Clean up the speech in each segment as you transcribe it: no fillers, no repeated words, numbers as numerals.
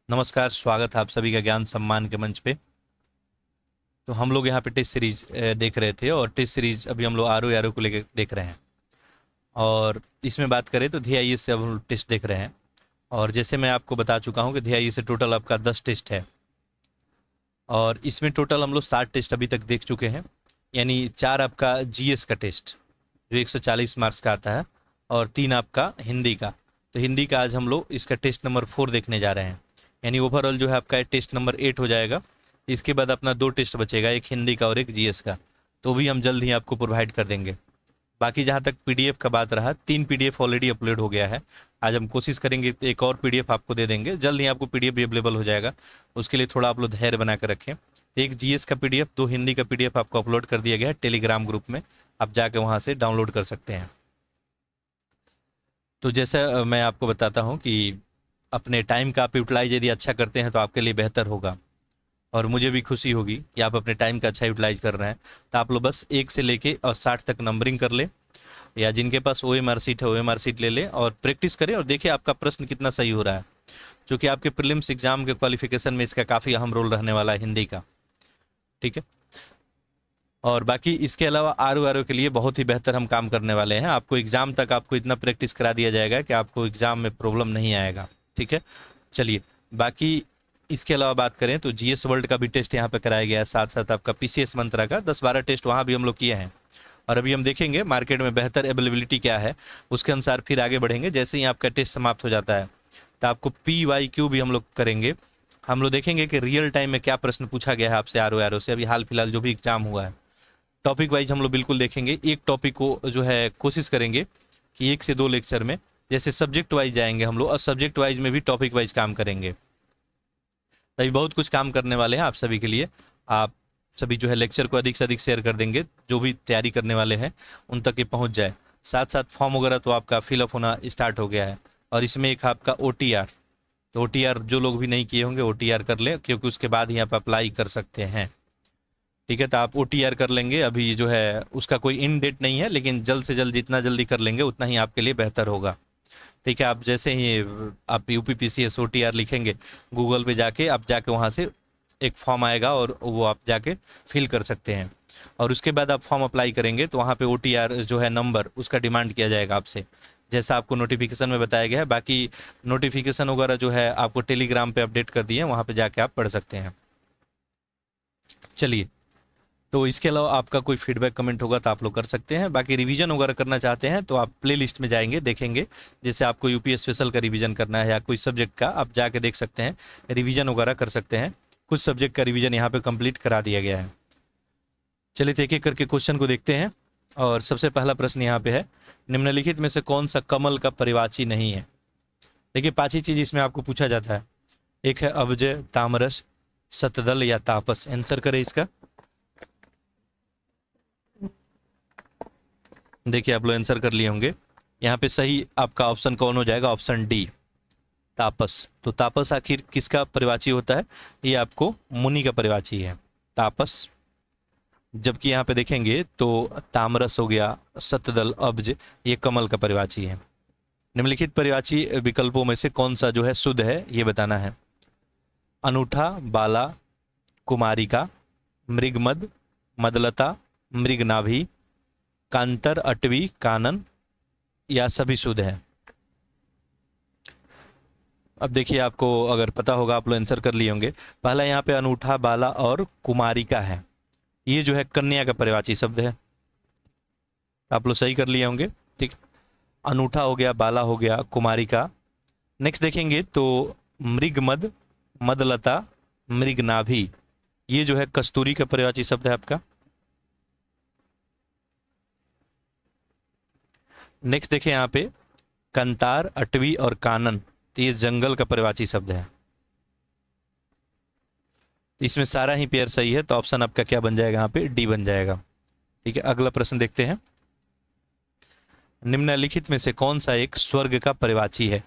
नमस्कार, स्वागत है आप सभी का ज्ञान सम्मान के मंच पे। तो हम लोग यहाँ पे टेस्ट सीरीज देख रहे थे और टेस्ट सीरीज अभी हम लोग आर ओ आर ओ को लेकर देख रहे हैं। और इसमें बात करें तो DIE से अब हम लोग टेस्ट देख रहे हैं। और जैसे मैं आपको बता चुका हूँ कि DIE से टोटल आपका 10 टेस्ट है। और इसमें टोटल हम लोग 60 टेस्ट अभी तक देख चुके हैं। यानी 4 आपका GS का टेस्ट जो 140 मार्क्स का आता है, और 3 आपका हिंदी का। तो हिंदी का आज हम लोग इसका टेस्ट नंबर 4 देखने जा रहे हैं। यानी ओवरऑल जो है आपका टेस्ट नंबर 8 हो जाएगा। इसके बाद अपना 2 टेस्ट बचेगा, एक हिंदी का और एक GS का। तो भी हम जल्द ही आपको प्रोवाइड कर देंगे। बाकी जहाँ तक PDF का बात रहा, 3 PDF ऑलरेडी अपलोड हो गया है। आज हम कोशिश करेंगे कि एक और PDF आपको दे देंगे, जल्द ही आपको PDF भी अवेलेबल हो जाएगा। उसके लिए थोड़ा आप लोग धैर्य बना कर रखें। एक GS का PDF, 2 हिंदी का PDF आपको अपलोड कर दिया गया है टेलीग्राम ग्रुप में। आप जाके वहाँ से डाउनलोड कर सकते हैं। तो जैसा मैं आपको बताता हूँ कि अपने टाइम का आप यूटिलाइज यदि अच्छा करते हैं तो आपके लिए बेहतर होगा। और मुझे भी खुशी होगी कि आप अपने टाइम का अच्छा यूटिलाइज कर रहे हैं। तो आप लोग बस 1 से लेके और 60 तक नंबरिंग कर ले, या जिनके पास OMR सीट है OMR सीट ले ले और प्रैक्टिस करें, और देखिए आपका प्रश्न कितना सही हो रहा है। क्योंकि आपके प्रीलिम्स एग्जाम के क्वालिफिकेशन में इसका काफ़ी अहम रोल रहने वाला है हिंदी का। ठीक है। और बाकी इसके अलावा आर ओ के लिए बहुत ही बेहतर हम काम करने वाले हैं। आपको एग्जाम तक आपको इतना प्रैक्टिस करा दिया जाएगा कि आपको एग्जाम में प्रॉब्लम नहीं आएगा। ठीक है। चलिए, बाकी इसके अलावा बात करें तो GS वर्ल्ड का भी टेस्ट यहाँ पे कराया गया है, साथ साथ आपका PCS मंत्रा का 10-12 टेस्ट वहाँ भी हम लोग किए हैं। और अभी हम देखेंगे मार्केट में बेहतर अवेलेबिलिटी क्या है, उसके अनुसार फिर आगे बढ़ेंगे। जैसे ही आपका टेस्ट समाप्त हो जाता है तो आपको PYQ भी हम लोग करेंगे। हम लोग देखेंगे कि रियल टाइम में क्या प्रश्न पूछा गया है आपसे आर ओ से, अभी हाल फिलहाल जो भी एग्जाम हुआ है। टॉपिक वाइज हम लोग बिल्कुल देखेंगे। एक टॉपिक को जो है कोशिश करेंगे कि 1 से 2 लेक्चर में, जैसे सब्जेक्ट वाइज जाएंगे हम लोग, और सब्जेक्ट वाइज में भी टॉपिक वाइज काम करेंगे। तभी बहुत कुछ काम करने वाले हैं आप सभी के लिए। आप सभी जो है लेक्चर को अधिक से अधिक शेयर कर देंगे, जो भी तैयारी करने वाले हैं उन तक ये पहुंच जाए। साथ साथ फॉर्म वगैरह तो आपका फिलअप होना स्टार्ट हो गया है। और इसमें एक आपका OTR, तो OTR जो लोग भी नहीं किए होंगे OTR कर लें, क्योंकि उसके बाद ही आप अप्लाई कर सकते हैं। ठीक है। तो आप OTR कर लेंगे। अभी जो है उसका कोई इन डेट नहीं है, लेकिन जल्द से जल्द जितना जल्दी कर लेंगे उतना ही आपके लिए बेहतर होगा। ठीक है। आप जैसे ही आप UPPCS OTR लिखेंगे, गूगल पे जाके आप जाके वहाँ से एक फॉर्म आएगा और वो आप जाके फिल कर सकते हैं। और उसके बाद आप फॉर्म अप्लाई करेंगे तो वहाँ पे OTR जो है नंबर उसका डिमांड किया जाएगा आपसे, जैसा आपको नोटिफिकेशन में बताया गया है। बाकी नोटिफिकेशन वगैरह जो है आपको टेलीग्राम पे अपडेट कर दिए हैं, वहाँ पे जाके आप पढ़ सकते हैं। चलिए, तो इसके अलावा आपका कोई फीडबैक कमेंट होगा तो आप लोग कर सकते हैं। बाकी रिवीजन वगैरह करना चाहते हैं तो आप प्ले लिस्ट में जाएंगे, देखेंगे। जैसे आपको यूपी स्पेशल का रिवीजन करना है या कोई सब्जेक्ट का, आप जाके देख सकते हैं, रिवीजन वगैरह कर सकते हैं। कुछ सब्जेक्ट का रिवीजन यहाँ पे कंप्लीट करा दिया गया है। चलिए, तो एक एक करके क्वेश्चन को देखते हैं। और सबसे पहला प्रश्न यहाँ पे है, निम्नलिखित में से कौन सा कमल का परिवाची नहीं है। देखिए, 5 ही चीज इसमें आपको पूछा जाता है। एक है अब्ज, तामरस, शतदल या तापस। आंसर करें इसका। देखिए, आप लोग आंसर कर लिए होंगे। यहाँ पे सही आपका ऑप्शन कौन हो जाएगा? ऑप्शन डी, तापस। तो तापस आखिर किसका परिवाची होता है? ये आपको मुनि का परिवाची है, तापस। जबकि यहाँ पे देखेंगे तो तामरस हो गया, शतदल, अब्ज, ये कमल का परिवाची है। निम्नलिखित परिवाची विकल्पों में से कौन सा जो है शुद्ध है, ये बताना है। अनूठा, बाला, कुमारिका, मृगमद, मदलता, मृगनाभि, कांतर, अटवी, कानन, या सभी शुद्ध है। अब देखिए, आपको अगर पता होगा आप लोग आंसर कर लिए होंगे। पहला यहाँ पे अनूठा, बाला और कुमारिका है, ये जो है कन्या का परिवाची शब्द है। आप लोग सही कर लिए होंगे। ठीक। अनूठा हो गया, बाला हो गया, कुमारिका। नेक्स्ट देखेंगे तो मृगमद, मदलता, मृगनाभि, ये जो है कस्तूरी का परिवाची शब्द है आपका। नेक्स्ट देखें यहाँ पे कंतार, अटवी और कानन, तो ये जंगल का परिवाची शब्द है। इसमें सारा ही पेयर सही है, तो ऑप्शन आपका क्या बन जाएगा? यहाँ पे डी बन जाएगा। ठीक है। अगला प्रश्न देखते हैं। निम्नलिखित में से कौन सा एक स्वर्ग का परिवाची है?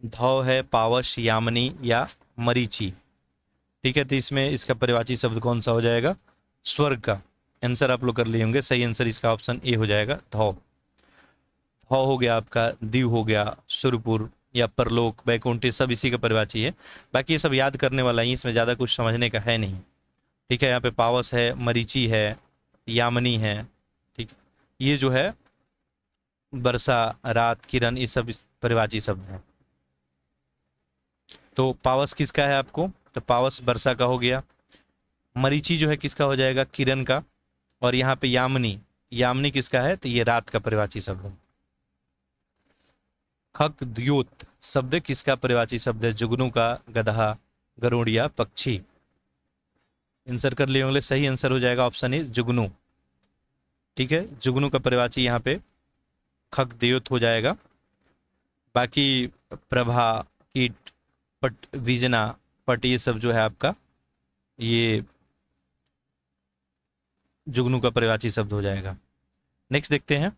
धौ है, पावश, यामिनी या मरीचि। ठीक है। तो इसमें इसका परिवाची शब्द कौन सा हो जाएगा? स्वर्ग का। आंसर आप लोग कर लिए होंगे। सही आंसर इसका ऑप्शन ए हो जाएगा, धौ। धौ हो गया आपका, दीव हो गया, सुरपुर, या परलोक, वैकुंठ, ये सब इसी का परिवाची है। बाकी ये सब याद करने वाला ही, इसमें ज़्यादा कुछ समझने का है नहीं। ठीक है, यहाँ पे पावस है, मरीचि है, यामिनी है। ठीक, ये जो है वर्षा, रात, किरण, ये सब परिवाची शब्द हैं। तो पावस किसका है आपको, तो पावस वर्षा का हो गया। मरीचि जो है किसका हो जाएगा, किरण का। और यहाँ पे यामिनी, यामिनी किसका है, तो ये रात का परिवाची शब्द है। खग द्योत शब्द किसका परिवाची शब्द है, जुगनू का, गधा, गरुड़िया, पक्षी। आंसर कर लिए होंगे, सही आंसर हो जाएगा ऑप्शन ए जुगनू। ठीक है, जुगनू का परिवाची यहाँ पे खग द्योत हो जाएगा। बाकी प्रभा, कीट, पट, विजना, पट, ये सब जो है आपका ये जुगनू का परिवाची शब्द हो जाएगा। नेक्स्ट देखते हैं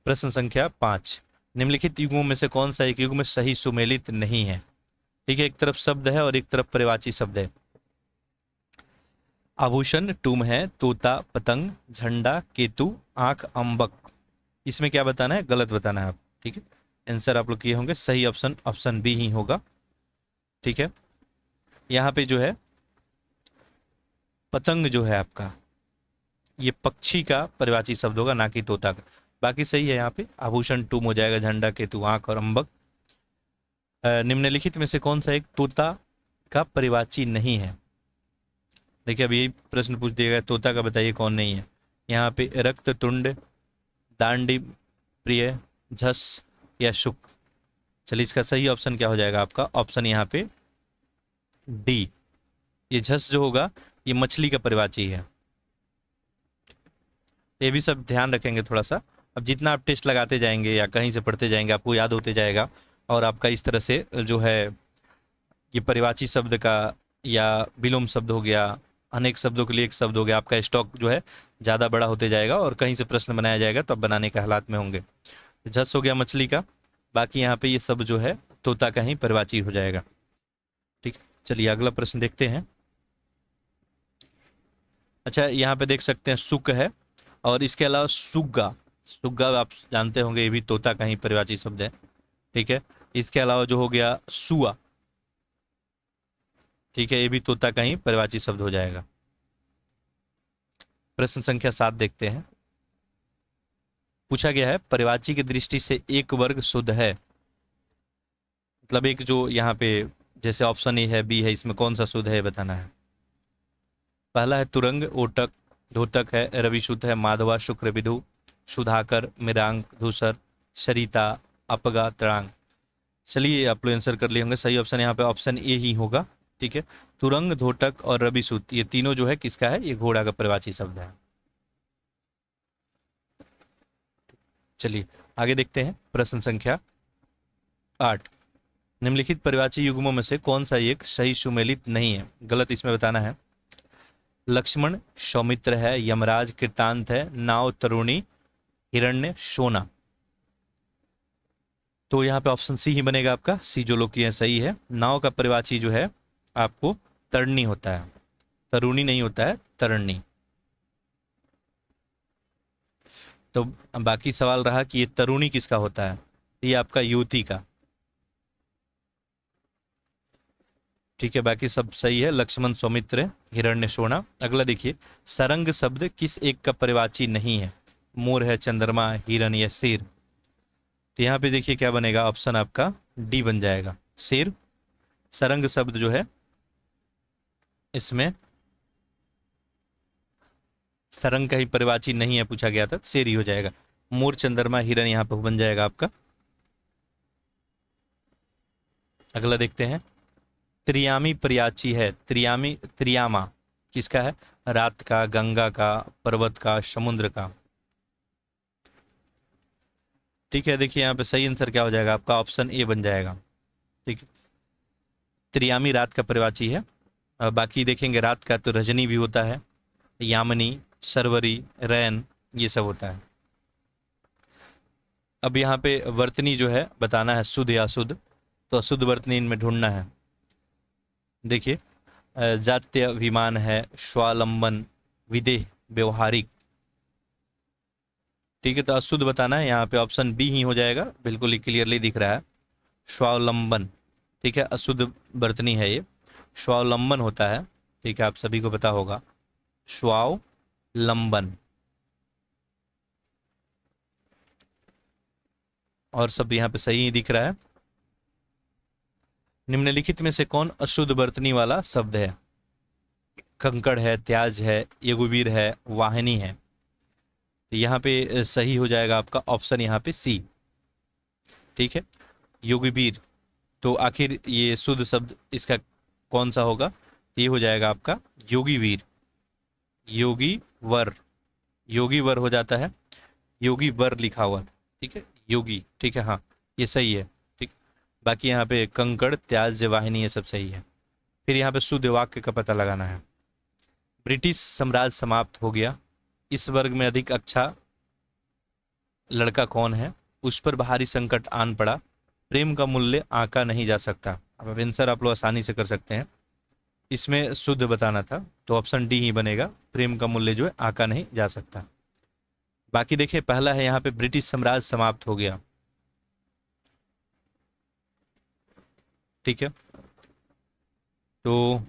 प्रश्न संख्या 5। निम्नलिखित युग्मों में से कौन सा एक युग्म सही सुमेलित नहीं है। ठीक है, एक तरफ शब्द है और एक तरफ परिवाची शब्द है। आभूषण टूम है, तोता पतंग, झंडा केतु, आंख अंबक। इसमें क्या बताना है, गलत बताना है आप। ठीक है, आंसर आप लोग किए होंगे, सही ऑप्शन ऑप्शन बी ही होगा। ठीक है, यहाँ पे जो है पतंग जो है आपका, ये पक्षी का परिवाची शब्द होगा, ना कि तोता का। बाकी सही है, यहाँ पे आभूषण टूम हो जाएगा, झंडा केतु आंख और अंबक। निम्नलिखित में से कौन सा एक तोता का परिवाची नहीं है। देखिए अब यही प्रश्न पूछ दिया गया, तोता का बताइए कौन नहीं है। यहाँ पे रक्त तुंड, दांडी प्रिय, झस या शुक। चलिए इसका सही ऑप्शन क्या हो जाएगा आपका, ऑप्शन यहाँ पे डी। ये झस जो होगा ये मछली का परिवाची है। ये भी सब ध्यान रखेंगे थोड़ा सा। अब जितना आप टेस्ट लगाते जाएंगे या कहीं से पढ़ते जाएंगे आपको याद होते जाएगा, और आपका इस तरह से जो है ये परिवाची शब्द का या विलोम शब्द हो गया, अनेक शब्दों के लिए एक शब्द हो गया, आपका स्टॉक जो है ज़्यादा बड़ा होते जाएगा और कहीं से प्रश्न बनाया जाएगा तो आप बनाने के हालात में होंगे। झस हो गया मछली का, बाकी यहाँ पे ये सब जो है तोता का ही परिवाची हो जाएगा। ठीक, चलिए अगला प्रश्न देखते हैं। अच्छा, यहाँ पे देख सकते हैं सुक है, और इसके अलावा सुग्गा, सुग्गा आप जानते होंगे ये भी तोता का ही परिवाची शब्द है। ठीक है, इसके अलावा जो हो गया सुआ, ठीक है, ये भी तोता का ही परिवाची शब्द हो जाएगा। प्रश्न संख्या 7 देखते हैं। पूछा गया है परिवाची की दृष्टि से एक वर्ग शुद्ध है, मतलब एक जो यहाँ पे जैसे ऑप्शन ए है, बी है, इसमें कौन सा शुद्ध है बताना है। पहला है तुरंग, ओटक, धोतक है, रविशुद्ध है, माधवा, शुक्र, विधु, सुधाकर, मृगांक, धूसर, सरिता, अपगा, तड़ांग। चलिए आप लोग आंसर कर लिए होंगे, सही ऑप्शन यहाँ पे ऑप्शन ए ही होगा। ठीक है, तुरंग, धोटक और रविशुद्ध ये तीनों जो है किसका है, ये घोड़ा का परिवाची शब्द है। चलिए आगे देखते हैं प्रश्न संख्या 8। निम्नलिखित परिवाची युग्मों में से कौन सा एक सही सुमेलित नहीं है, गलत इसमें बताना है। लक्ष्मण सौमित्र है, यमराज कृतांत है, नाव तरुणी, हिरण्य सोना। तो यहाँ पे ऑप्शन सी ही बनेगा आपका, सी जो लोग किए हैं सही है। नाव का परिवाची जो है आपको तरणी होता है, तरुणी नहीं होता है, तरणी। तो बाकी सवाल रहा कि ये तरुणी किसका होता है, ये आपका युवती का। ठीक है, बाकी सब सही है, लक्ष्मण सौमित्र, हिरण्य सोना। अगला देखिए, सरंग शब्द किस एक का परिवाची नहीं है। मोर है, चंद्रमा, हिरन या शेर। तो यहाँ पे देखिए क्या बनेगा, ऑप्शन आपका डी बन जाएगा, शेर। सरंग शब्द जो है इसमें सरंग का ही परिवाची नहीं है, पूछा गया था, शेर ही हो जाएगा। मोर, चंद्रमा, हिरन यहाँ पे बन जाएगा आपका। अगला देखते हैं, त्रियामी परियाची है, त्रियामी, त्रियामा किसका है, रात का, गंगा का, पर्वत का, समुद्र का। ठीक है, देखिए यहाँ पे सही आंसर क्या हो जाएगा आपका, ऑप्शन ए बन जाएगा। ठीक है, त्रियामी रात का परिवाची है। बाकी देखेंगे रात का तो रजनी भी होता है, यामिनी, सरवरी, रैन, ये सब होता है। अब यहाँ पे वर्तनी जो है बताना है शुद्ध या अशुद्ध, तो अशुद्ध वर्तनी इनमें ढूंढना है। देखिए जात्य, अभिमान है, स्वावलंबन, विदेह, व्यवहारिक। ठीक है, तो अशुद्ध बताना है, यहाँ पे ऑप्शन बी ही हो जाएगा, बिल्कुल ही क्लियरली दिख रहा है, स्वावलंबन। ठीक है, अशुद्ध बर्तनी है ये, स्वावलंबन होता है। ठीक है, आप सभी को पता होगा, स्वावलंबन। और सब यहाँ पे सही ही दिख रहा है। निम्नलिखित में से कौन अशुद्ध बर्तनी वाला शब्द है? कंकड़ है, त्याज है, यगुवीर है, वाहिनी है। तो यहाँ पे सही हो जाएगा आपका ऑप्शन यहाँ पे सी। ठीक है, योगीवीर। तो आखिर ये शुद्ध शब्द इसका कौन सा होगा? ये हो जाएगा आपका योगीवीर, योगी वर, योगी वर हो जाता है, योगी वर लिखा हुआ। ठीक है, योगी। ठीक है, हाँ ये सही है। ठीक, बाकी यहाँ पे कंकड़, त्याज, वाहिनी ये सब सही है। फिर यहाँ पे शुद्ध वाक्य का पता लगाना है। ब्रिटिश साम्राज्य समाप्त हो गया, इस वर्ग में अधिक अच्छा लड़का कौन है? उस पर भारी संकट आन पड़ा, प्रेम का मूल्य आंका नहीं जा सकता। अब आंसर आप लोग आसानी से कर सकते हैं, इसमें शुद्ध बताना था तो ऑप्शन डी ही बनेगा, प्रेम का मूल्य जो है आंका नहीं जा सकता। बाकी देखिए, पहला है यहाँ पे ब्रिटिश साम्राज्य समाप्त हो गया। ठीक है, तो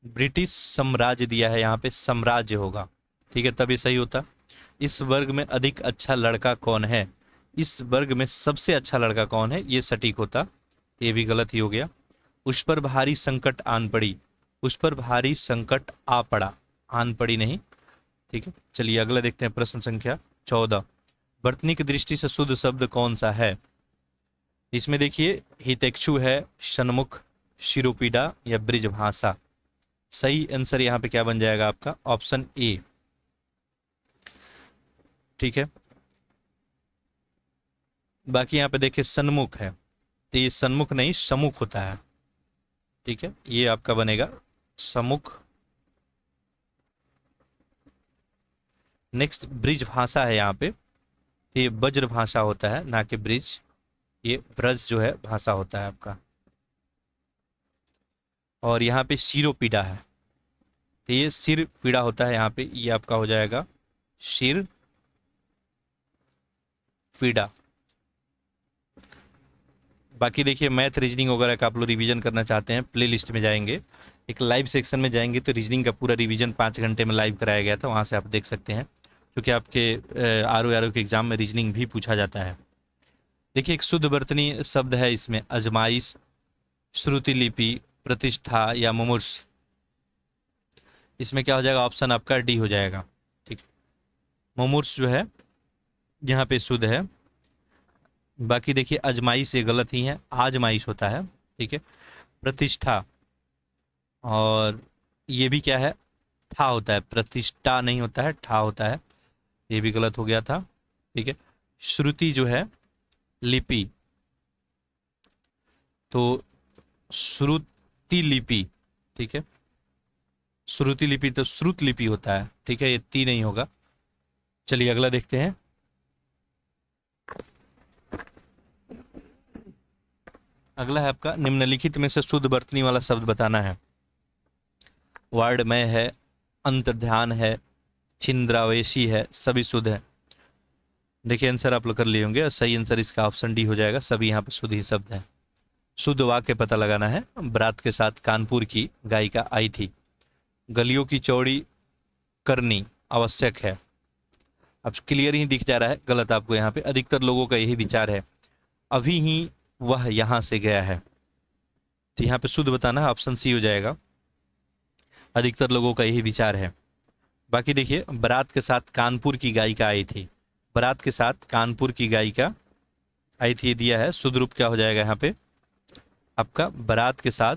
ब्रिटिश साम्राज्य दिया है, यहाँ पे साम्राज्य होगा। ठीक है, तभी सही होता। इस वर्ग में अधिक अच्छा लड़का कौन है? इस वर्ग में सबसे अच्छा लड़का कौन है, ये सटीक होता, ये भी गलत ही हो गया। उस पर भारी संकट आन पड़ी, उस पर भारी संकट आ पड़ा, आन पड़ी नहीं। ठीक है, चलिए अगला देखते हैं, प्रश्न संख्या 14। वर्तनी की दृष्टि से शुद्ध शब्द कौन सा है? इसमें देखिए, हितैक्षु है, सन्मुख, शिरोपीड़ा या ब्रिजभाषा। सही आंसर यहाँ पे क्या बन जाएगा आपका? Option A. ठीक है, बाकी यहाँ पे देखिए सन्मुख है, तो ये सन्मुख नहीं सम्मुख होता है। ठीक है, ये आपका बनेगा सम्मुख। नेक्स्ट ब्रिज भाषा है यहाँ पे, तो ये वज्र भाषा होता है, ना कि ब्रिज, ये ब्रज जो है भाषा होता है आपका। और यहाँ पे शिरोपीड़ा है, तो ये सिर पीड़ा होता है, यहाँ पे ये आपका हो जाएगा सिर पीड़ा। बाकी देखिए, मैथ रीजनिंग वगैरह का आप लोग रिवीजन करना चाहते हैं, प्ले लिस्ट में जाएंगे, एक लाइव सेक्शन में जाएंगे तो रीजनिंग का पूरा रिवीजन 5 घंटे में लाइव कराया गया था, वहाँ से आप देख सकते हैं, क्योंकि आपके आर के एग्जाम में रीजनिंग भी पूछा जाता है। देखिए, एक शुद्ध वर्तनी शब्द है इसमें, अजमाइश, श्रुति लिपि, प्रतिष्ठा या मुमूर्ष। इसमें क्या हो जाएगा? ऑप्शन आपका डी हो जाएगा। ठीक, मुमूर्ष जो है यहाँ पे शुद्ध है। बाकी देखिए, अजमाइश ये गलत ही है, आजमाइश होता है। ठीक है, प्रतिष्ठा, और ये भी क्या है? ठा होता है, प्रतिष्ठा नहीं होता है, ठा होता है, ये भी गलत हो गया था। ठीक है, श्रुति जो है, लिपि, तो श्रुति लिपि। ठीक है, श्रुति लिपि तो श्रुत लिपि होता है। ठीक है, ये ती नहीं होगा। चलिए अगला देखते हैं। अगला है आपका, निम्नलिखित में से शुद्ध वर्तनी वाला शब्द बताना है। वार्डमय है, अंतर्ध्यान है, छिंद्रावेशी है, सभी शुद्ध है। देखिए आंसर आप लोग कर लिए होंगे, सही आंसर इसका ऑप्शन डी हो जाएगा, सभी यहाँ पे शुद्ध ही शब्द है। शुद्ध वाक्य पता लगाना है। बारात के साथ कानपुर की गायिका आई थी, गलियों की चौड़ी करनी आवश्यक है। अब क्लियर ही दिख जा रहा है, गलत आपको यहाँ पे, अधिकतर लोगों का यही विचार है, अभी ही वह यहाँ से गया है। तो यहाँ पे शुद्ध बताना है, ऑप्शन सी हो जाएगा, अधिकतर लोगों का यही विचार है। बाकी देखिए, बारात के साथ कानपुर की गायिका आई थी, बारात के साथ कानपुर की गायिका आई थी, दिया है, शुद्ध रूप क्या हो जाएगा यहाँ पे आपका? बारात के साथ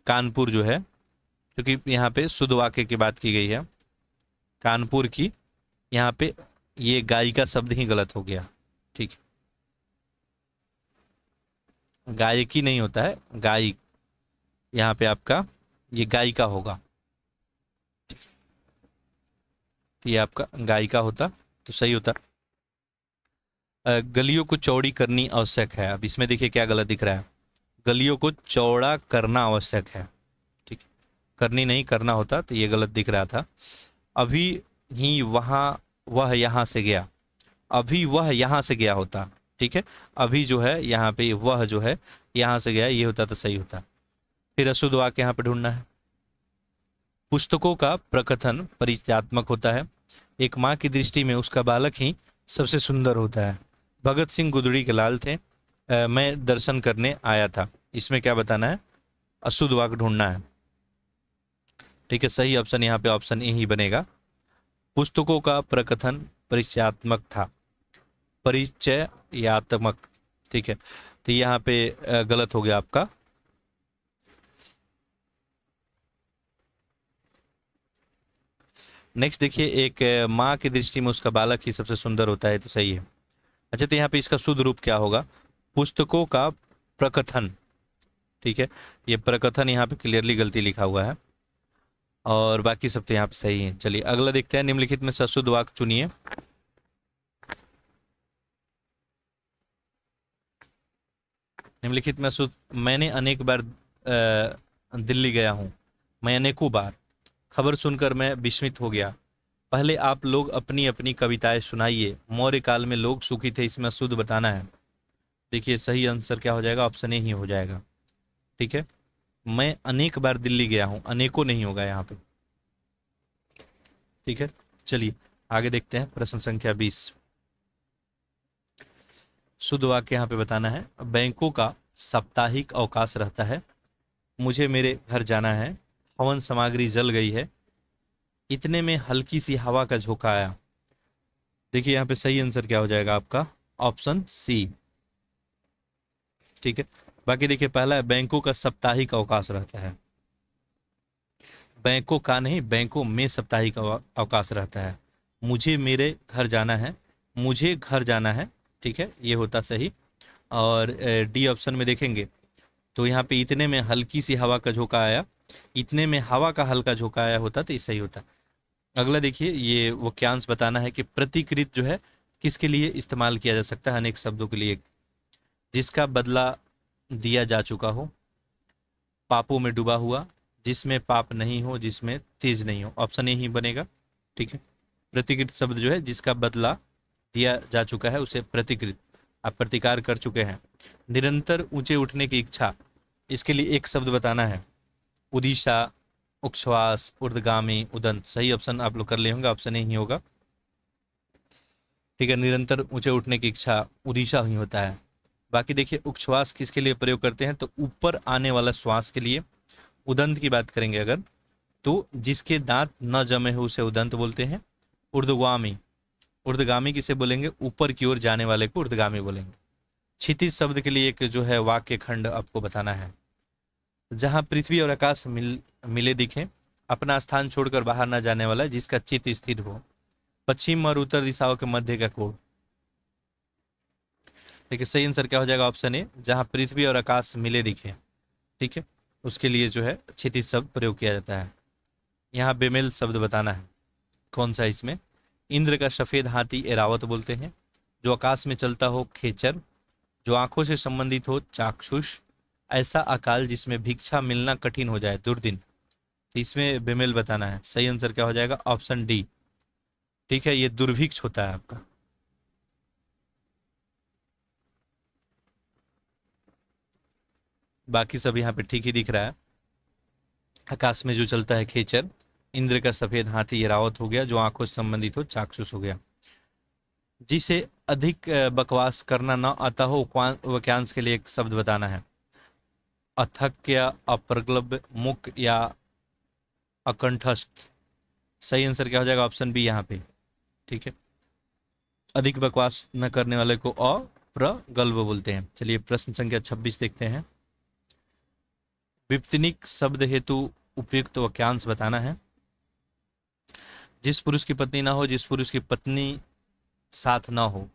कानपुर जो है, क्योंकि यहाँ पे शुद्ध वाक्य की बात की गई है, कानपुर की, यहाँ पे ये गायिका शब्द ही गलत हो गया। ठीक है, गायकी नहीं होता है, गायिक, यहाँ पे आपका ये गायिका होगा। तो ये आपका गायिका होता तो सही होता। गलियों को चौड़ी करनी आवश्यक है। अब इसमें देखिए क्या गलत दिख रहा है, गलियों को चौड़ा करना आवश्यक है। ठीक है, करनी नहीं, करना होता, तो ये गलत दिख रहा था। अभी ही वहां, वह यहाँ से गया। अभी वह यहाँ से गया होता, ठीक है। अभी जो है यहाँ पे वह जो है यहाँ से गया, ये होता तो सही होता। फिर अशुद्ध वाक्य यहाँ पे ढूंढना है। पुस्तकों का प्रकथन परिचयात्मक होता है। एक माँ की दृष्टि में उसका बालक ही सबसे सुंदर होता है। भगत सिंह गुदड़ी के लाल थे, मैं दर्शन करने आया था। इसमें क्या बताना है? अशुद्ध वाक्य ढूंढना है, ठीक है। सही ऑप्शन यहाँ पे ऑप्शन ए ही बनेगा। पुस्तकों का प्रकथन परिचयात्मक था, परिचयात्मक, ठीक है। तो यहाँ पे गलत हो गया आपका। नेक्स्ट देखिए, एक माँ की दृष्टि में उसका बालक ही सबसे सुंदर होता है, तो सही है। अच्छा, तो यहाँ पे इसका शुद्ध रूप क्या होगा? पुस्तकों का प्रकथन, ठीक है। ये प्रकथन यहाँ पे क्लियरली गलती लिखा हुआ है, और बाकी सब तो यहाँ पे सही है। चलिए अगला देखते हैं। निम्नलिखित में से अशुद्ध वाक्य चुनिए। निम्नलिखित में अशुद्ध, मैंने अनेक बार दिल्ली गया हूँ। मैं अनेकों बार। खबर सुनकर मैं विस्मित हो गया। पहले आप लोग अपनी अपनी कविताएं सुनाइए। मौर्य काल में लोग सुखी थे, इसमें अशुद्ध बताना है। देखिए सही आंसर क्या हो जाएगा? ऑप्शन ए ही हो जाएगा, ठीक है। मैं अनेक बार दिल्ली गया हूं, अनेकों नहीं होगा यहाँ पे, ठीक है। चलिए आगे देखते हैं। प्रश्न संख्या 20, शुद्ध वाक्य यहाँ पे बताना है। बैंकों का साप्ताहिक अवकाश रहता है। मुझे मेरे घर जाना है। हवन सामग्री जल गई है। इतने में हल्की सी हवा का झोंका आया। देखिए यहाँ पे सही आंसर क्या हो जाएगा आपका? ऑप्शन सी, ठीक है। बाकी देखिए, पहला है बैंकों का साप्ताहिक अवकाश रहता है। बैंकों का नहीं, बैंकों में साप्ताहिक अवकाश रहता है। मुझे मेरे घर जाना है, मुझे घर जाना है, ठीक है, ये होता सही। और डी ऑप्शन में देखेंगे तो यहाँ पे इतने में हल्की सी हवा का झोंका आया, इतने में हवा का हल्का झोंका आया होता तो ये सही होता। अगला देखिए, ये वाक्यांश बताना है कि प्रतिकृत जो है किसके लिए इस्तेमाल किया जा सकता है? अनेक शब्दों के लिए। जिसका बदला दिया जा चुका हो, पापों में डूबा हुआ, जिसमें पाप नहीं हो, जिसमें तेज नहीं हो। ऑप्शन ए ही बनेगा, ठीक है। प्रतिकृत शब्द जो है जिसका बदला दिया जा चुका है उसे प्रतिकृत, आप प्रतिकार कर चुके हैं। निरंतर ऊंचे उठने की इच्छा, इसके लिए एक शब्द बताना है। उदिशा, उच्छ्वास, ऊर्ध्वगामी, उदंत। सही ऑप्शन आप लोग कर लिए होंगे, ऑप्शन ए ही होगा, ठीक है। निरंतर ऊंचे उठने की इच्छा उदिशा ही होता है। बाकी देखिए, उच्छ्वास किसके लिए प्रयोग करते हैं? तो ऊपर आने वाला श्वास के लिए। उदंत की बात करेंगे अगर, तो जिसके दांत न जमे हो उसे उदंत बोलते हैं। ऊर्ध्वगामी, ऊर्ध्वगामी किसे बोलेंगे? ऊपर की ओर जाने वाले को ऊर्ध्वगामी बोलेंगे। क्षितिज शब्द के लिए एक जो है वाक्य खंड आपको बताना है। जहां पृथ्वी और आकाश मिले दिखे, अपना स्थान छोड़कर बाहर न जाने वाला, जिसका चित्त स्थिर हो। पश्चिम और उत्तर दिशाओं के मध्य का कोण। देखिए सही आंसर क्या हो जाएगा? ऑप्शन ए, जहां पृथ्वी और आकाश मिले दिखे, ठीक है, उसके लिए जो है क्षितिज शब्द प्रयोग किया जाता है। यहाँ बेमेल शब्द बताना है, कौन सा इसमें? इंद्र का सफेद हाथी एरावत बोलते हैं। जो आकाश में चलता हो खेचर। जो आंखों से संबंधित हो चाक्षुष। ऐसा अकाल जिसमें भिक्षा मिलना कठिन हो जाए, दुर्दिन। तो इसमें बेमेल बताना है। सही आंसर क्या हो जाएगा? ऑप्शन डी, ठीक है, ये दुर्भिक्ष होता है आपका। बाकी सब यहाँ पे ठीक ही दिख रहा है। आकाश में जो चलता है खेचर, इंद्र का सफेद हाथी ये रावत हो गया, जो आंखों से संबंधित हो चाक्षुष हो गया। जिसे अधिक बकवास करना न आता हो, वाक्यांश के लिए एक शब्द बताना है। अथक या अप्रगल्भ, मुक या अकंठस्थ। सही आंसर क्या हो जाएगा? ऑप्शन बी यहाँ पे, ठीक है। अधिक बकवास न करने वाले को अप्रगल्भ बोलते हैं। चलिए प्रश्न संख्या 26 देखते हैं। विप्तनिक शब्द हेतु उपयुक्त वाक्यांश बताना है। जिस पुरुष की पत्नी ना हो, जिस पुरुष की पत्नी साथ ना हो।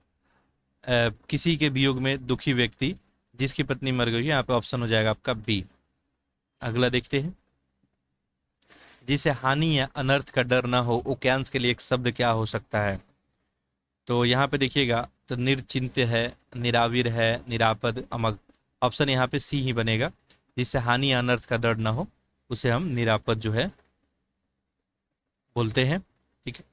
किसी के वियोग में दुखी व्यक्ति, जिसकी पत्नी मर गई है। यहाँ पे ऑप्शन हो जाएगा आपका बी। अगला देखते हैं। जिसे हानि या अनर्थ का डर ना हो, वाक्यांश के लिए एक शब्द क्या हो सकता है? तो यहाँ पे देखिएगा, तो निर्चिंत्य है, निरावीर है, निरापद, अमग। ऑप्शन यहाँ पे सी ही बनेगा। जिससे हानि या अनर्थ का डर ना हो उसे हम निरापद जो है बोलते हैं, ठीक है।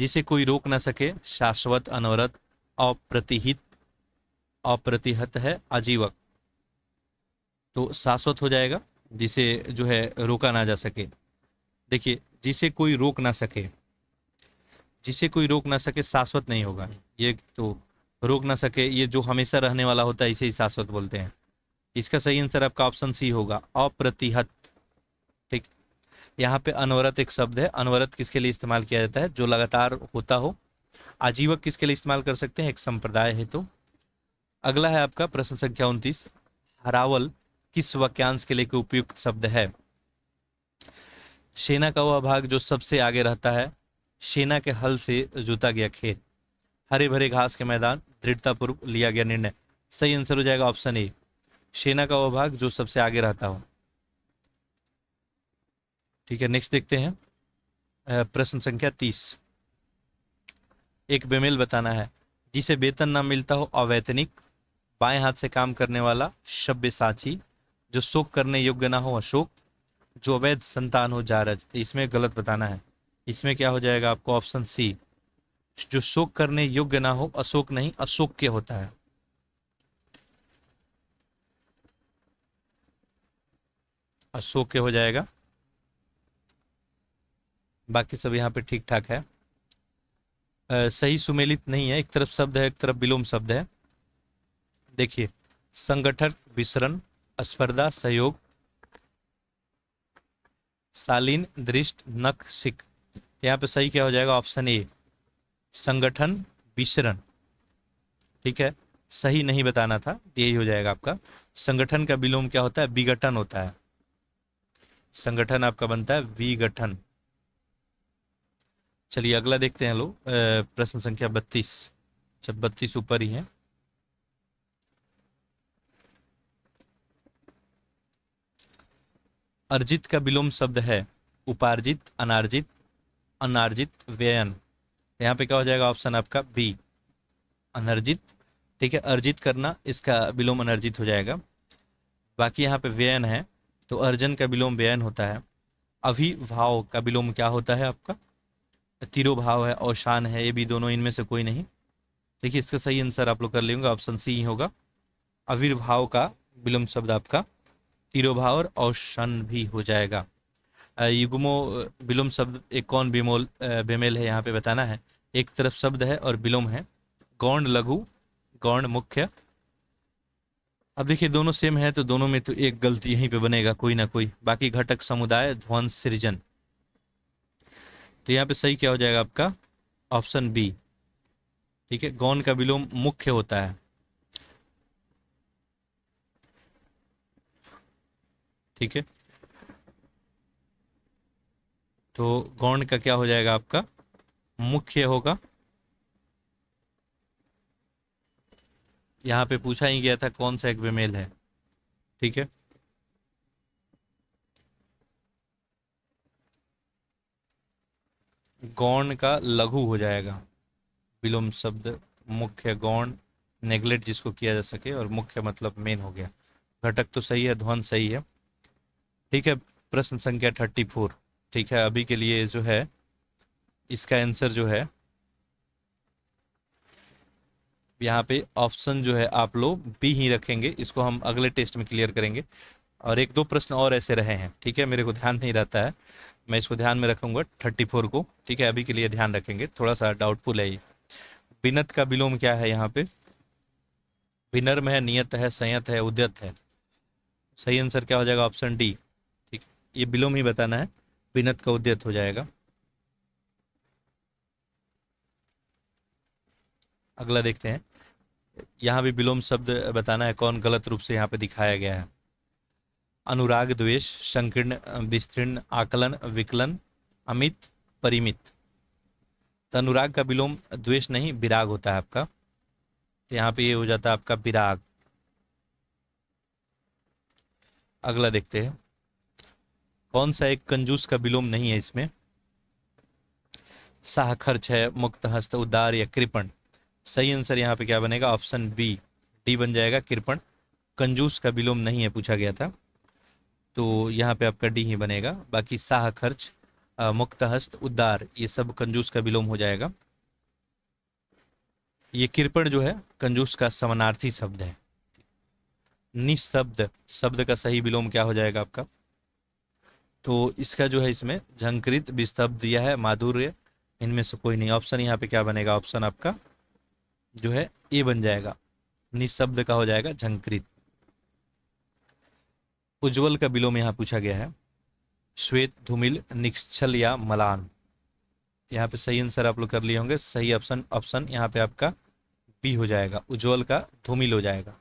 जिसे कोई रोक ना सके, शाश्वत, अनवरत, अप्रतिहित, अप्रतिहत है, आजीवक। तो शाश्वत हो जाएगा, जिसे जो है रोका ना जा सके। देखिए, जिसे कोई रोक ना सके, जिसे कोई रोक ना सके शाश्वत नहीं होगा। ये तो रोक ना सके, ये जो हमेशा रहने वाला होता है इसे ही शाश्वत बोलते हैं। इसका सही आंसर आपका ऑप्शन सी होगा, अप्रतिहत। ठीक। यहाँ पे अनवरत एक शब्द है, अनवरत किसके लिए इस्तेमाल किया जाता है? जो लगातार होता हो। आजीवक किसके लिए इस्तेमाल कर सकते हैं? एक संप्रदाय है तो। अगला है आपका प्रश्न संख्या 29। हरावल किस वाक्यांश के लिए एक उपयुक्त शब्द है? सेना का वह भाग जो सबसे आगे रहता है, सेना के हल से जोता गया खेत, हरे भरे घास के मैदान, दृढ़तापूर्वक लिया गया निर्णय। सही आंसर हो जाएगा ऑप्शन ए, सेना का वह भाग जो सबसे आगे रहता हो। ठीक है, नेक्स्ट देखते हैं। प्रश्न संख्या 30। एक बेमेल बताना है। जिसे वेतन ना मिलता हो, अवैतनिक, बाएं हाथ से काम करने वाला, सब्यसाची, जो शोक करने योग्य ना हो, अशोक, जो अवैध संतान हो, जारज। इसमें गलत बताना है। इसमें क्या हो जाएगा आपको? ऑप्शन सी, जो शोक करने योग्य ना हो, अशोक नहीं, अशोक्य होता है। अशोक्य हो जाएगा। बाकी सब यहाँ पे ठीक ठाक है। सही सुमेलित नहीं है, एक तरफ शब्द है, एक तरफ विलोम शब्द है। देखिए, संगठन, विसरण, स्पर्धा, सहयोग, शालीन, दृष्ट, नख, सिक। यहाँ पे सही क्या हो जाएगा? ऑप्शन ए, संगठन, विसरण। ठीक है, सही नहीं बताना था, यही हो जाएगा आपका। संगठन का विलोम क्या होता है? विघटन होता है। संगठन आपका बनता है विघटन। चलिए अगला देखते हैं लोग, प्रश्न संख्या 32। जब 32 ऊपर ही है। अर्जित का विलोम शब्द है उपार्जित, अनार्जित, अनार्जित, व्ययन। यहाँ पे क्या हो जाएगा? ऑप्शन आपका बी, अनर्जित। ठीक है, अर्जित करना, इसका विलोम अनर्जित हो जाएगा। बाकी यहाँ पे व्ययन है, तो अर्जन का विलोम व्ययन होता है। अभिभाव का विलोम क्या होता है आपका? तिरोभाव है, औशान है, ये भी दोनों इनमें से कोई नहीं। देखिए, इसका सही आंसर आप लोग कर लेंगे, ऑप्शन सी ही होगा। आविर्भाव का विलोम शब्द आपका तिरोभाव और औशन भी हो जाएगा। युग्मो विलोम शब्द एक कौन बेमोल बेमेल है यहाँ पे बताना है। एक तरफ शब्द है और विलोम है। गौण लघु, गौण मुख्य। अब देखिए, दोनों सेम है तो दोनों में तो एक गलती यहीं पे बनेगा कोई ना कोई। बाकी घटक, समुदाय, ध्वंस, सृजन। तो यहाँ पे सही क्या हो जाएगा आपका? Option B. ठीक है, गौण का विलोम मुख्य होता है। ठीक है, तो गौण का क्या हो जाएगा आपका? मुख्य होगा। यहाँ पे पूछा ही गया था कौन सा एक विमेल है। ठीक है, गौण का लघु हो जाएगा विलोम शब्द। मुख्य, गौण, नेग्लेक्ट जिसको किया जा सके, और मुख्य मतलब मेन हो गया। घटक तो सही है, ध्वंस सही है। ठीक है, प्रश्न संख्या 34। ठीक है, अभी के लिए जो है इसका आंसर जो है यहाँ पे ऑप्शन जो है आप लोग बी ही रखेंगे। इसको हम अगले टेस्ट में क्लियर करेंगे। और एक दो प्रश्न और ऐसे रहे हैं, ठीक है, मेरे को ध्यान नहीं रहता है, मैं इसको ध्यान में रखूंगा 34 को। ठीक है, अभी के लिए ध्यान रखेंगे, थोड़ा सा डाउटफुल है ये। बिनत का विलोम क्या है यहाँ पे? विनर्म है, नियत है, संयत है, उद्यत है। सही आंसर क्या हो जाएगा? Option D. ठीक, ये विलोम ही बताना है, बिनत का उद्यत हो जाएगा। अगला देखते हैं। यहाँ भी विलोम शब्द बताना है, कौन गलत रूप से यहाँ पे दिखाया गया है। अनुराग, द्वेष, संकीर्ण, विस्तीर्ण, आकलन, विकलन, अमित, परिमित। तो अनुराग का विलोम द्वेष नहीं, विराग होता है आपका। तो यहाँ पे ये हो जाता है आपका विराग। अगला देखते हैं, कौन सा एक कंजूस का विलोम नहीं है इसमें? साह, खर्च है, मुक्त हस्त, उदार या कृपण। सही आंसर यहाँ पे क्या बनेगा? ऑप्शन बी, डी बन जाएगा, कृपण। कंजूस का विलोम नहीं है पूछा गया था, तो यहाँ पे आपका डी ही बनेगा। बाकी साह, खर्च, मुक्तहस्त, उद्दार, ये सब कंजूस का विलोम हो जाएगा। ये कृपण जो है कंजूस का समानार्थी शब्द है। निःशब्द शब्द का सही विलोम क्या हो जाएगा आपका? तो इसका जो है इसमें झंकृत, विस्तब्ध दिया है, माधुर्य, इनमें से कोई नहीं। ऑप्शन यहाँ पे क्या बनेगा? ऑप्शन आपका जो है ए बन जाएगा। निःशब्द का हो जाएगा झंकृत। उज्जवल का विलोम यहाँ पूछा गया है। श्वेत, धूमिल, निश्चल या मलान। यहाँ पे सही आंसर आप लोग कर लिए होंगे। सही ऑप्शन ऑप्शन यहाँ पे आपका बी हो जाएगा, उज्जवल का धूमिल हो जाएगा।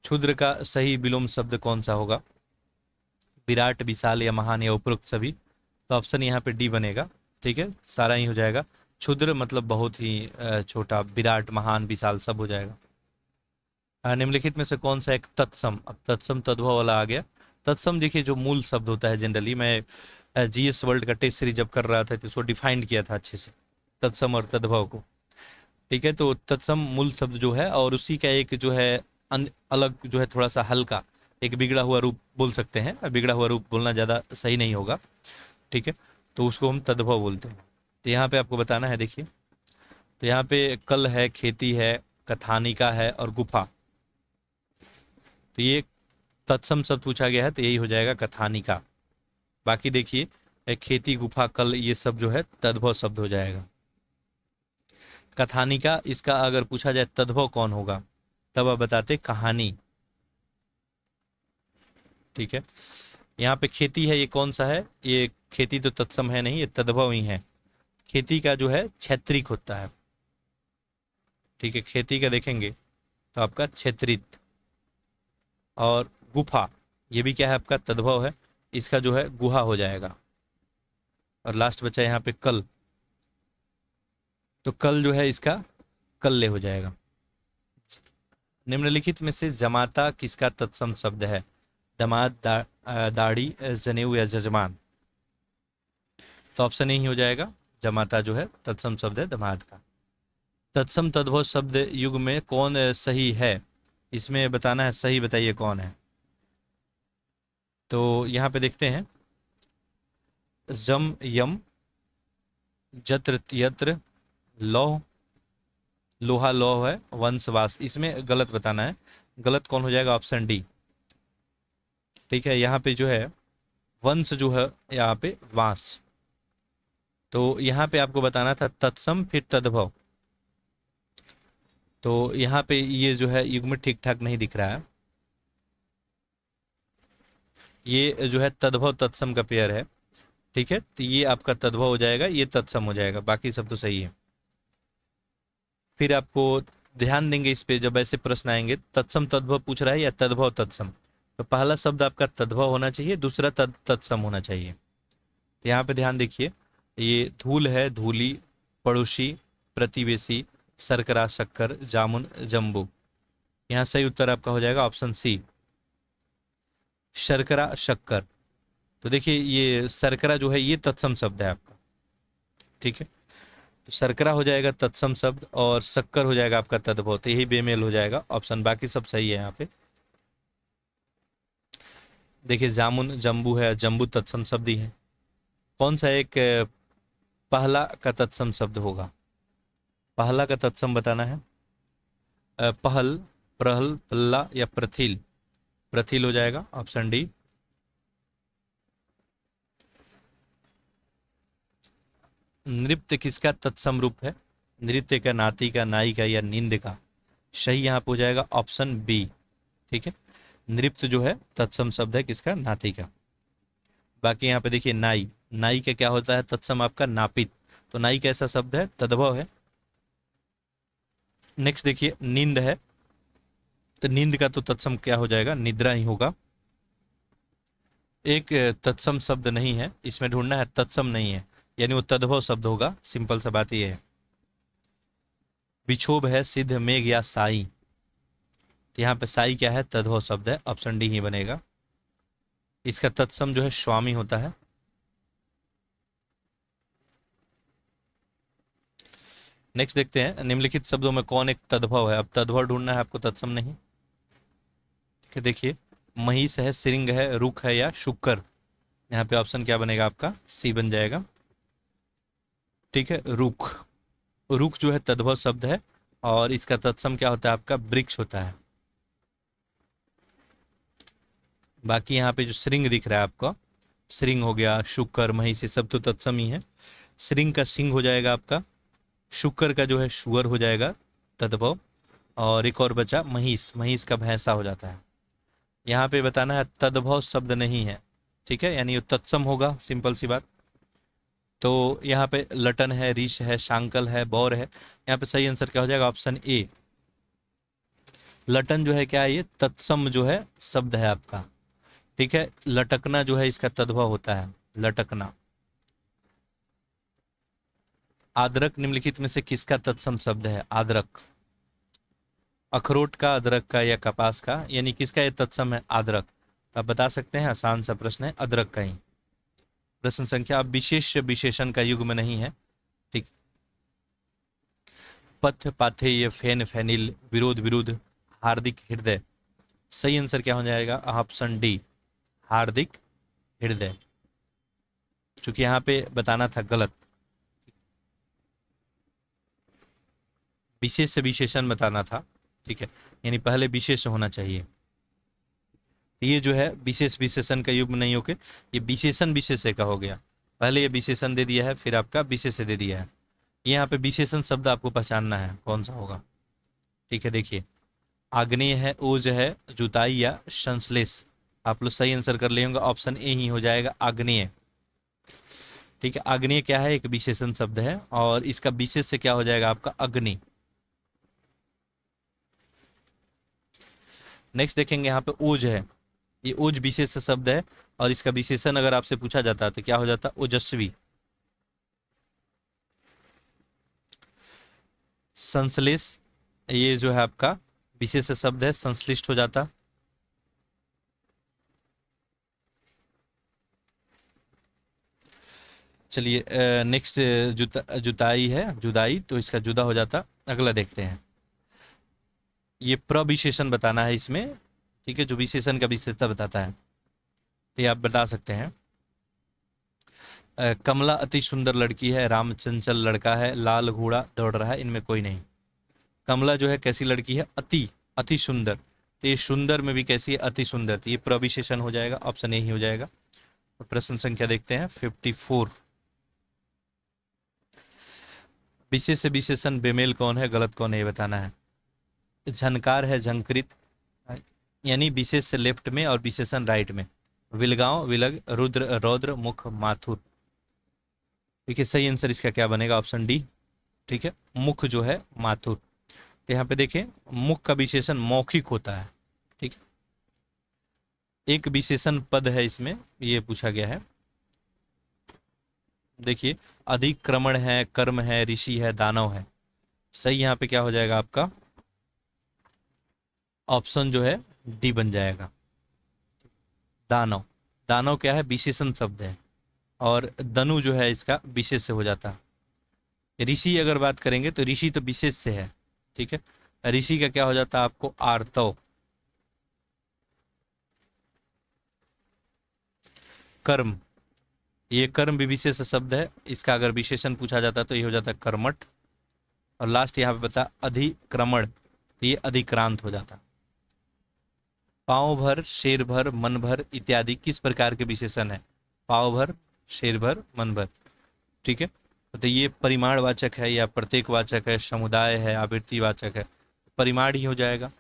क्षुद्र का सही विलोम शब्द कौन सा होगा? विराट, विशाल या महान या उपरोक्त सभी। तो ऑप्शन यहाँ पे डी बनेगा। ठीक है, सारा ही हो जाएगा। क्षुद्र मतलब बहुत ही छोटा, विराट, महान, विशाल सब हो जाएगा। निम्नलिखित में से कौन सा एक तत्सम, अब तत्सम तद्भव वाला आ गया। तत्सम देखिए जो मूल शब्द होता है, जनरली मैं जीएस वर्ल्ड का टेस्ट सीरीज जब कर रहा था तो उसको डिफाइंड किया था अच्छे से, तत्सम और तद्भव को। ठीक है, तो तत्सम मूल शब्द जो है, और उसी का एक जो है अलग जो है थोड़ा सा हल्का एक बिगड़ा हुआ रूप बोल सकते हैं। बिगड़ा हुआ रूप बोलना ज़्यादा सही नहीं होगा। ठीक है, तो उसको हम तद्भव बोलते हैं। तो यहाँ पे आपको बताना है, देखिए तो यहाँ पे कल है, खेती है, कथानिका है और गुफा। तो ये तत्सम शब्द पूछा गया है तो यही हो जाएगा कथानिका। बाकी देखिए खेती, गुफा, कल, ये सब जो है तद्भव शब्द हो जाएगा। कथानिका, इसका अगर पूछा जाए तद्भव कौन होगा, तब आप बताते कहानी। ठीक है, यहाँ पे खेती है, ये कौन सा है? ये खेती तो तत्सम है नहीं, ये तद्भव ही है। खेती का जो है क्षेत्रिक होता है। ठीक है, खेती का देखेंगे तो आपका क्षेत्रित। और गुफा, ये भी क्या है आपका? तद्भव है। इसका जो है गुहा हो जाएगा। और लास्ट बचा यहाँ पे कल, तो कल जो है इसका कल्ले हो जाएगा। निम्नलिखित में से जमाता किसका तत्सम शब्द है? दमाद, दाढ़ी, जनेऊ या जजमान। तो ऑप्शन ही हो जाएगा, जमाता जो है तत्सम शब्द है दमाद का। तत्सम तद्भव शब्द युग में कौन सही है, इसमें बताना है, सही बताइए कौन है। तो यहाँ पे देखते हैं, जम, यम, जत्र, यत्र, लौह, लोहा, लौह है, वंशवास, इसमें गलत बताना है। गलत कौन हो जाएगा? Option D. ठीक है, यहाँ पे जो है वंश जो है यहाँ पे वास। तो यहाँ पे आपको बताना था तत्सम फिर तद्भव। तो यहाँ पे ये जो है युग्म ठीक ठाक नहीं दिख रहा है। ये जो है तद्भव तत्सम का पेयर है। ठीक है, तो ये आपका तद्भव हो जाएगा, ये तत्सम हो जाएगा, बाकी सब तो सही है। फिर आपको ध्यान देंगे इस पे, जब ऐसे प्रश्न आएंगे तत्सम तद्भव पूछ रहा है या तद्भव तत्सम, तो पहला शब्द आपका तद्भव होना चाहिए, दूसरा तत्सम होना चाहिए। तो यहाँ पे ध्यान देखिए, ये धूल है, धूली, पड़ोसी, प्रतिवेशी, शर्करा, शक्कर, जामुन, जम्बू। यहाँ सही उत्तर आपका हो जाएगा ऑप्शन सी, शर्करा, शक्कर। तो देखिए ये शर्करा जो है ये तत्सम शब्द है आपका। ठीक है, तो शर्करा हो जाएगा तत्सम शब्द और शक्कर हो जाएगा आपका तद्भव, तो यही बेमेल हो जाएगा ऑप्शन, बाकी सब सही है यहाँ पे। देखिए जामुन, जम्बू है, जम्बू तत्सम शब्द ही है। कौन सा एक पहला का तत्सम शब्द होगा? पहला का तत्सम बताना है। पहल, प्रहल, पल्ला या प्रथिल। प्रथिल हो जाएगा ऑप्शन डी। नृत्य किसका तत्सम रूप है? नृत्य का, नाती का, नाई का या नींद का। सही यहाँ पे हो जाएगा ऑप्शन बी। ठीक है, नृत्य जो है तत्सम शब्द है किसका? नाती का। बाकी यहाँ पे देखिए नाई, नाई का क्या होता है तत्सम आपका? नापित। तो नाई कैसा शब्द है? तद्भव है। नेक्स्ट देखिए नींद है, तो नींद का तो तत्सम क्या हो जाएगा? निद्रा ही होगा। एक तत्सम शब्द नहीं है, इसमें ढूंढना है तत्सम नहीं है, यानी वो तद्भव शब्द होगा, सिंपल सा बात ये है। विक्षोभ है, सिद्ध, मेघ या साई। तो यहाँ पे साई क्या है? तद्भव शब्द है, ऑप्शन डी ही बनेगा। इसका तत्सम जो है स्वामी होता है। नेक्स्ट देखते हैं, निम्नलिखित शब्दों में कौन एक तद्भव है? अब तद्भव ढूंढना है आपको, तत्सम नहीं। ठीक है, देखिए महिष है, सिंह है, रुख है या शुकर। यहाँ पे ऑप्शन क्या बनेगा आपका, सी बन जाएगा। ठीक है, रुख। रुख जो है तद्भव शब्द है और इसका तत्सम क्या होता है आपका, वृक्ष होता है। बाकी यहाँ पे जो श्रृंग दिख रहा है आपको, श्रृंग हो गया, शुकर, महिष, ये सब तो तत्सम ही है। श्रृंग का सिंह हो जाएगा आपका, शुकर का जो है शुअर हो जाएगा तद्भव, और एक और बचा महिष, महिष का भैंसा हो जाता है। यहाँ पे बताना है तद्भव शब्द नहीं है, ठीक है, यानी ये तत्सम होगा, सिंपल सी बात। तो यहाँ पे लटन है, ऋष है, शांकल है, बौर है। यहाँ पे सही आंसर क्या हो जाएगा, ऑप्शन ए। लटन जो है क्या है, ये तत्सम जो है शब्द है आपका। ठीक है, लटकना जो है इसका तद्भव होता है, लटकना। आद्रक निम्नलिखित में से किसका तत्सम शब्द है, आद्रक। अखरोट का, अदरक का, या कपास का, यानी किसका ये तत्सम है, आद्रक। तो आप बता सकते हैं, आसान सा प्रश्न है, अदरक का ही। प्रश्न संख्या, अब विशेष विशेषण का युग में नहीं है। ठीक। पथ, पाथेय, फैन, फैनिल, विरोध, विरुद्ध, हार्दिक, हृदय। सही आंसर क्या हो जाएगा, ऑप्शन डी, हार्दिक हृदय। चूंकि यहाँ पे बताना था गलत, विशेष से विशेषण बताना था। ठीक है, यानी पहले विशेष होना चाहिए। ये जो है विशेष विशेषण का युग नहीं होके ये विशेषण विशेष्य का हो गया। पहले ये विशेषण दे दिया है, फिर आपका विशेष्य दे दिया है। यहाँ पे विशेषण शब्द आपको पहचानना है कौन सा होगा। ठीक है, देखिए, आग्नेय है, ओज है, जुताई या संश्लेष। आप लोग सही आंसर कर ले होंगे, ऑप्शन ए ही हो जाएगा, आग्नेय। ठीक है, आग्नेय क्या है, एक विशेषण शब्द है और इसका विशेष से क्या हो जाएगा आपका, अग्नि। नेक्स्ट देखेंगे, यहाँ पे ओज है, ये ओज विशेष शब्द है और इसका विशेषण अगर आपसे पूछा जाता तो क्या हो जाता, ओजस्वी। संश्लेष, ये जो है आपका विशेष शब्द है, संश्लिष्ट हो जाता। चलिए, नेक्स्ट जुताई है, जुदाई, तो इसका जुदा हो जाता। अगला देखते हैं, ये प्रविशेषण बताना है इसमें। ठीक है, जो विशेषण का विशेषता बताता है, तो ये आप बता सकते हैं। कमला अति सुंदर लड़की है, राम चंचल लड़का है, लाल घोड़ा दौड़ रहा है, इनमें कोई नहीं। कमला जो है कैसी लड़की है, अति, अति सुंदर, तो ये सुंदर में भी कैसी है, अति सुंदर, तो ये प्रविशेषण हो जाएगा, ऑप्शन ए ही हो जाएगा। तो प्रश्न संख्या देखते हैं 54। विशेष से विशेषण बेमेल कौन है, गलत कौन है, ये बताना है। झनकार है, झंकृत, यानी विशेष से लेफ्ट में और विशेषण राइट में। विलगांव, विलग, रुद्र, रौद्र, मुख, माथुर। देखिए सही आंसर इसका क्या बनेगा, ऑप्शन डी। ठीक है, मुख जो है माथुर। तो यहाँ पे देखें, मुख का विशेषण मौखिक होता है। ठीक है, एक विशेषण पद है इसमें, ये पूछा गया है। देखिए, अधिक्रमण है, कर्म है, ऋषि है, दानव है। सही यहाँ पे क्या हो जाएगा आपका, ऑप्शन जो है डी बन जाएगा, दानव। दानव क्या है, विशेषण शब्द है और दनु जो है इसका विशेष से हो जाता है। ऋषि अगर बात करेंगे तो ऋषि तो विशेष से है। ठीक है, ऋषि का क्या हो जाता है आपको, आर्तव। कर्म, ये कर्म भी विशेष शब्द है, इसका अगर विशेषण पूछा जाता तो ये हो जाता है कर्मठ। और लास्ट यहाँ पे बता अधिक्रमण, तो ये अधिक्रांत हो जाता। पांव भर, शेर भर, मन भर इत्यादि किस प्रकार के विशेषण है, पाव भर, शेर भर, मन भर। ठीक है, तो ये परिमाणवाचक है या प्रत्येकवाचक है, समुदाय है, आवृत्तिवाचक है, परिमाण ही हो जाएगा।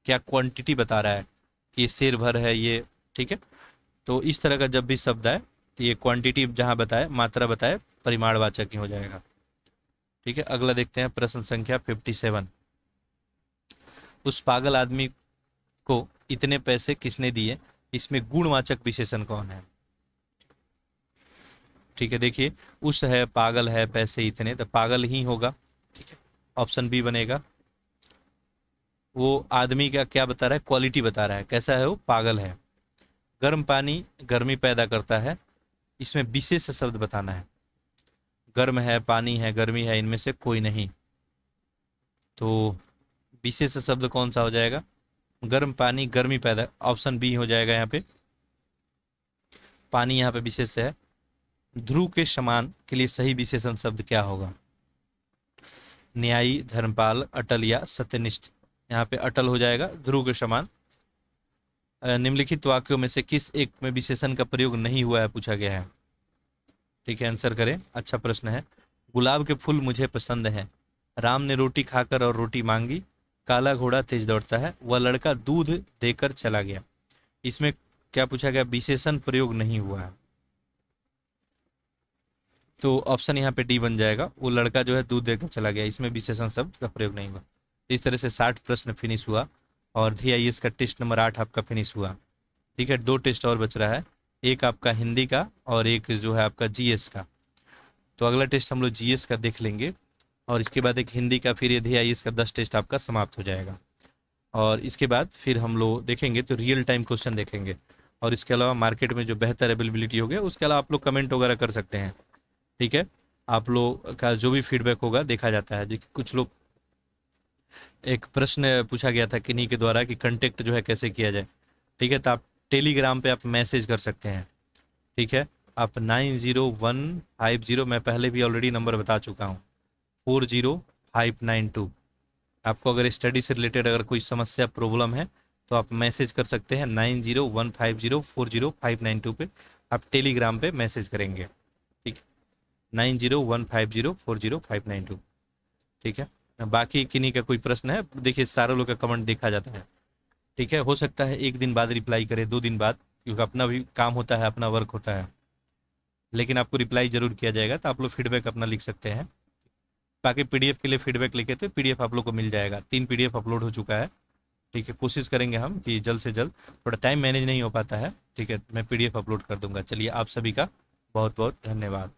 क्या क्वांटिटी बता रहा है कि ये शेर भर है ये। ठीक है, तो इस तरह का जब भी शब्द है तो ये क्वांटिटी जहां बताए, मात्रा बताए, परिमाणवाचक ही हो जाएगा। ठीक है, अगला देखते हैं प्रश्न संख्या 57। उस पागल आदमी को इतने पैसे किसने दिए, इसमें गुणवाचक विशेषण कौन है। ठीक है, देखिए, उस है, पागल है, पैसे इतने, तो पागल ही होगा। ठीक है, ऑप्शन बी बनेगा। वो आदमी का क्या बता रहा है, क्वालिटी बता रहा है, कैसा है वो, पागल है। गर्म पानी गर्मी पैदा करता है, इसमें विशेष शब्द बताना है। गर्म है, पानी है, गर्मी है, इनमें से कोई नहीं। तो विशेष शब्द कौन सा हो जाएगा, गर्म पानी गर्मी पैदा, ऑप्शन बी हो जाएगा यहाँ पे। पानी यहाँ पे विशेष है। ध्रुव के समान के लिए सही विशेषण शब्द क्या होगा? न्यायी, धर्मपाल, अटल या सत्यनिष्ठ। यहाँ पे अटल हो जाएगा, ध्रुव के समान। निम्नलिखित वाक्यों में से किस एक में विशेषण का प्रयोग नहीं हुआ है पूछा गया है। ठीक है, आंसर करें। अच्छा प्रश्न है। गुलाब के फूल मुझे पसंद है, राम ने रोटी खाकर और रोटी मांगी, काला घोड़ा तेज दौड़ता है, वह लड़का दूध देकर चला गया। इसमें क्या पूछा गया? विशेषण प्रयोग नहीं हुआ है, तो ऑप्शन यहाँ पे डी बन जाएगा। वो लड़का जो है दूध देकर चला गया, इसमें विशेषण शब्द का प्रयोग नहीं हुआ। इस तरह से 60 प्रश्न फिनिश हुआ और DIS का टेस्ट नंबर 8 आपका फिनिश हुआ। ठीक है, 2 टेस्ट और बच रहा है, एक आपका हिंदी का और एक जो है आपका GS का। तो अगला टेस्ट हम लोग GS का देख लेंगे और इसके बाद एक हिंदी का, फिर ये DIS का 10 टेस्ट आपका समाप्त हो जाएगा। और इसके बाद फिर हम लोग देखेंगे तो रियल टाइम क्वेश्चन देखेंगे। और इसके अलावा मार्केट में जो बेहतर अवेलेबिलिटी हो गया उसके अलावा आप लोग कमेंट वगैरह कर सकते हैं। ठीक है, आप लोग का जो भी फीडबैक होगा देखा जाता है। कुछ लोग, एक प्रश्न पूछा गया था किन्हीं के द्वारा कि कांटेक्ट जो है कैसे किया जाए। ठीक है, तो आप टेलीग्राम पे आप मैसेज कर सकते हैं। ठीक है, आप 90150, मैं पहले भी ऑलरेडी नंबर बता चुका हूँ, 40592। आपको अगर स्टडी से रिलेटेड अगर कोई समस्या प्रॉब्लम है तो आप मैसेज कर सकते हैं 9015040592 पे। आप टेलीग्राम पे मैसेज करेंगे। ठीक है, 9015040592। ठीक है, बाकी किन्हीं का कोई प्रश्न है? देखिए सारे लोग का कमेंट देखा जाता है। ठीक है, हो सकता है एक दिन बाद रिप्लाई करे, 2 दिन बाद, क्योंकि अपना भी काम होता है, अपना वर्क होता है, लेकिन आपको रिप्लाई जरूर किया जाएगा। तो आप लोग फीडबैक अपना लिख सकते हैं। बाकी PDF के लिए फीडबैक लिखे थे, PDF आप लोग को मिल जाएगा। 3 PDF अपलोड हो चुका है। ठीक है, कोशिश करेंगे हम कि जल्द से जल्द, थोड़ा टाइम मैनेज नहीं हो पाता है। ठीक है, मैं PDF अपलोड कर दूंगा। चलिए, आप सभी का बहुत बहुत धन्यवाद।